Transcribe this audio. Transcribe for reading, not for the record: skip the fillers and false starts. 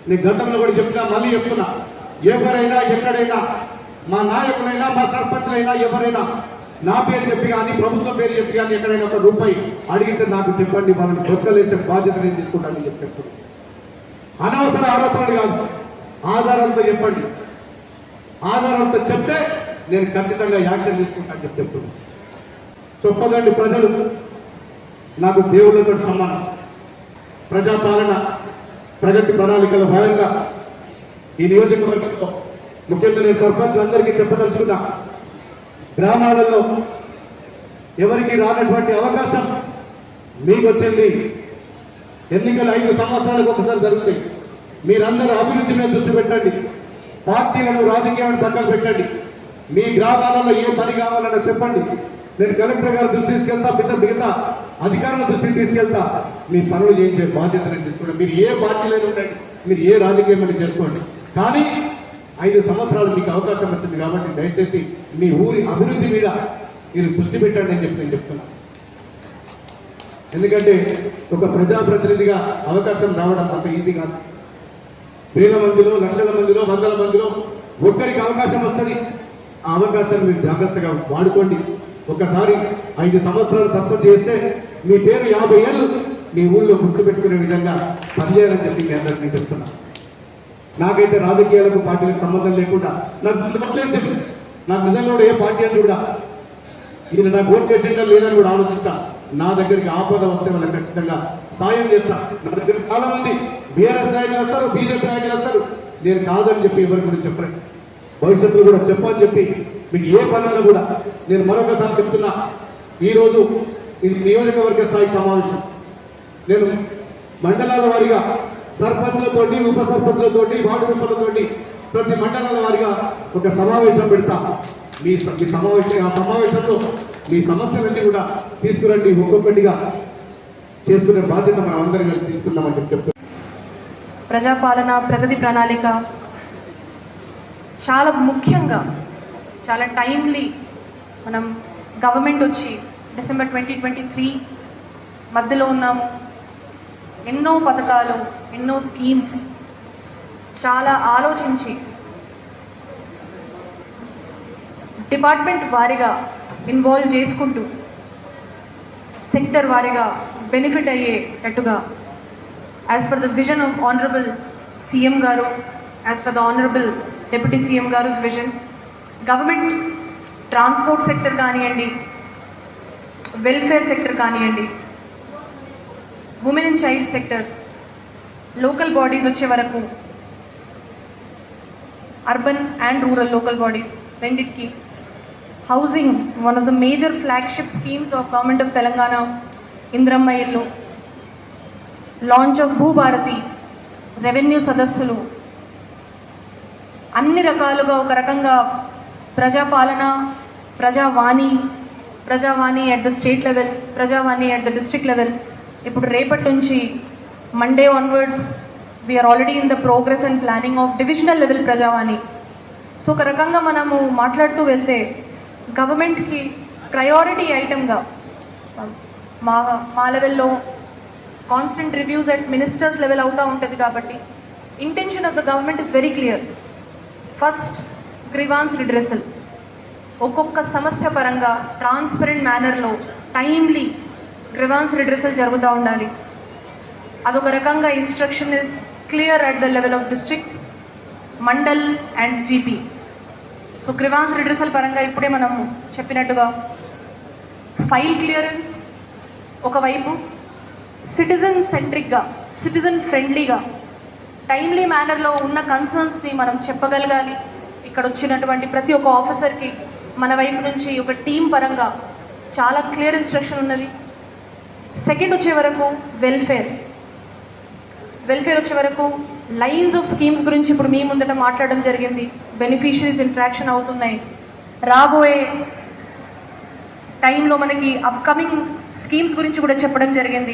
నేను గతంలో కూడా చెప్పినా, మళ్ళీ చెప్తున్నా, ఎవరైనా ఎక్కడైనా మా నాయకులైనా మా సర్పంచ్లైనా ఎవరైనా నా పేరు చెప్పి కానీ ప్రభుత్వం పేరు చెప్పి కానీ ఎక్కడైనా ఒక రూపాయి అడిగితే నాకు చెప్పండి, వాళ్ళని దొక్కలేసే బాధ్యత నేను తీసుకుంటానని చెప్పి అనవసర ఆరోపణలు కాదు, ఆధారాలతో చెప్పండి. ఆధారాలతో చెప్తే నేను ఖచ్చితంగా యాక్షన్ తీసుకుంటానని చెప్తున్నాను. చెప్పదండి ప్రజలు, నాకు దేవుళ్ళతో సమానం. ప్రజాపాలన ప్రగతి ప్రణాళికల భాగంగా ఈ నియోజకవర్గంలో ముఖ్యంగా నేను సర్పంచ్లందరికీ చెప్పదలుచుకున్నా, గ్రామాలలో ఎవరికి రానటువంటి అవకాశం మీకు వచ్చింది. ఎన్నికలు 5 సంవత్సరాలకు ఒకసారి జరుగుతాయి. మీరందరూ అభివృద్ధి మీద దృష్టి పెట్టండి, పార్టీలను రాజకీయాన్ని పక్కన పెట్టండి. మీ గ్రామాలలో ఏ పని కావాలన్నా చెప్పండి, నేను కలెక్టర్ గారి దృష్టి తీసుకెళ్తా, మిగతా అధికారుల దృష్టికి తీసుకెళ్తా. మీ పనులు చేయించే బాధ్యత నేను తీసుకుంటాను. మీరు ఏ పార్టీలో ఉండండి, మీరు ఏ రాజకీయం అని చేసుకోండి, కానీ 5 సంవత్సరాలు మీకు అవకాశం వచ్చింది కాబట్టి దయచేసి మీ ఊరి అభివృద్ధి మీద మీరు దృష్టి పెట్టండి అని చెప్పి నేను చెప్తున్నా. ఎందుకంటే ఒక ప్రజాప్రతినిధిగా అవకాశం రావడం అంత ఈజీ కాదు. వేల మందిలో, లక్షల మందిలో, వందల మందిలో ఒక్కరికి అవకాశం వస్తుంది. ఆ అవకాశాన్ని మీరు జాగ్రత్తగా వాడుకోండి. ఒకసారి 5 సంవత్సరాలు సర్పంచ్ చేస్తే మీ పేరు 50 ఏళ్ళు మీ ఊళ్ళో గుర్తుపెట్టుకునే విధంగా పనిచేయాలని చెప్పి మీ అందరికీ చెప్తున్నా. నాకైతే రాజకీయాలకు పార్టీలకు సంబంధం లేకుండా నాకు నిజంగా కూడా ఏ పార్టీ అని కూడా ఇది నాకు ఓట్ చేసిందా లేదని కూడా ఆలోచించా. నా దగ్గరికి ఆపద వస్తే వాళ్ళకి ఖచ్చితంగా సాయం చేస్తా. నా దగ్గర చాలా మంది బీఆర్ఎస్ నాయకులు వస్తారు, బీజేపీ నాయకులు వస్తారు. నేను కాదని చెప్పి ఎవరికి కూడా చెప్పలేదు, భవిష్యత్తులో కూడా చెప్పని చెప్పి మీకు ఏ పనుల్లో కూడా నేను మరొకసారి చెప్తున్నా. ఈరోజు ఇది నియోజకవర్గ స్థాయి సమావేశం. నేను మండలాల వారీగా సర్పంచ్లతోటి, ఉప సర్పంచ్లతోటి, వార్డు మెంబర్లతోటి ప్రతి మండలాల వారీగా ఒక సమావేశం పెడతా. మీ సమావేశం, ఆ సమావేశంలో మీ సమస్యలన్నీ కూడా తీసుకురండి, ఒక్కొక్కటిగా చేసుకునే బాధ్యత మనం అందరం కలిసి తీసుకుందామని చెప్తున్నాం. ప్రజాపాలన ప్రగతి ప్రణాళిక చాలా ముఖ్యంగా, చాలా టైమ్లీ మనం గవర్నమెంట్ వచ్చి డిసెంబర్ 2023 మధ్యలో ఉన్నాము. ఎన్నో పథకాలు, ఎన్నో స్కీమ్స్ చాలా ఆలోచించి డిపార్ట్మెంట్ వారీగా ఇన్వాల్వ్ చేసుకుంటూ సెక్టర్ వారీగా బెనిఫిట్ అయ్యేటట్టుగా as per the vision of honourable CM గారు, as per the honourable deputy CM గారు's విజన్, గవర్నమెంట్ ట్రాన్స్పోర్ట్ సెక్టర్ కానివ్వండి, వెల్ఫేర్ సెక్టర్ కానివ్వండి, women and child sector, local bodies వచ్చే వరకు urban and rural local bodies రెండిటికి, housing one of the major flagship schemes of government of Telangana, Indiramma ఇల్లు, launch of Bhubharati, revenue సదస్సులు, అన్ని రకాలుగా ఒక రకంగా Prajapalana, Prajavani at the state level, Prajavani at the district level. ఇప్పుడు రేపటి నుంచి Monday onwards we are already in the progress and planning of divisional level Prajavani. So ఒక రకంగా మనము మాట్లాడుతూ వెళ్తే గవర్నమెంట్కి ప్రయారిటీ ఐటమ్గా మా లెవెల్లో constant reviews at ministers level అవుతూ ఉంటుంది. కాబట్టి intention of the government is very clear. First grievance redressal, ఒక్కొక్క సమస్య పరంగా ట్రాన్స్పరెంట్ మేనర్లో టైమ్లీ గ్రీవాన్స్ రిడ్రెసల్ జరుగుతూ ఉండాలి. అదొక రకంగా instruction is clear at the level of district, mandal and GP. So grievance redressal పరంగా ఇప్పుడే మనము చెప్పినట్టుగా ఫైల్ క్లియరెన్స్ ఒకవైపు, సిటిజన్ సెంట్రిక్గా, సిటిజన్ ఫ్రెండ్లీగా, టైమ్లీ మేనర్లో ఉన్న కన్సర్న్స్ని మనం చెప్పగలగాలి. ఇక్కడ వచ్చినటువంటి ప్రతి ఒక్క ఆఫీసర్కి మన వైపు నుంచి ఒక టీం పరంగా చాలా క్లియర్ ఇన్స్ట్రక్షన్ ఉన్నది. సెకండ్ వచ్చే వరకు వెల్ఫేర్ వచ్చే వరకు లైన్స్ ఆఫ్ స్కీమ్స్ గురించి ఇప్పుడు మీ ముందట మాట్లాడడం జరిగింది. బెనిఫిషరీస్ ఇంట్రాక్షన్ అవుతున్నాయి. రాబోయే టైంలో మనకి అప్కమింగ్ స్కీమ్స్ గురించి కూడా చెప్పడం జరిగింది.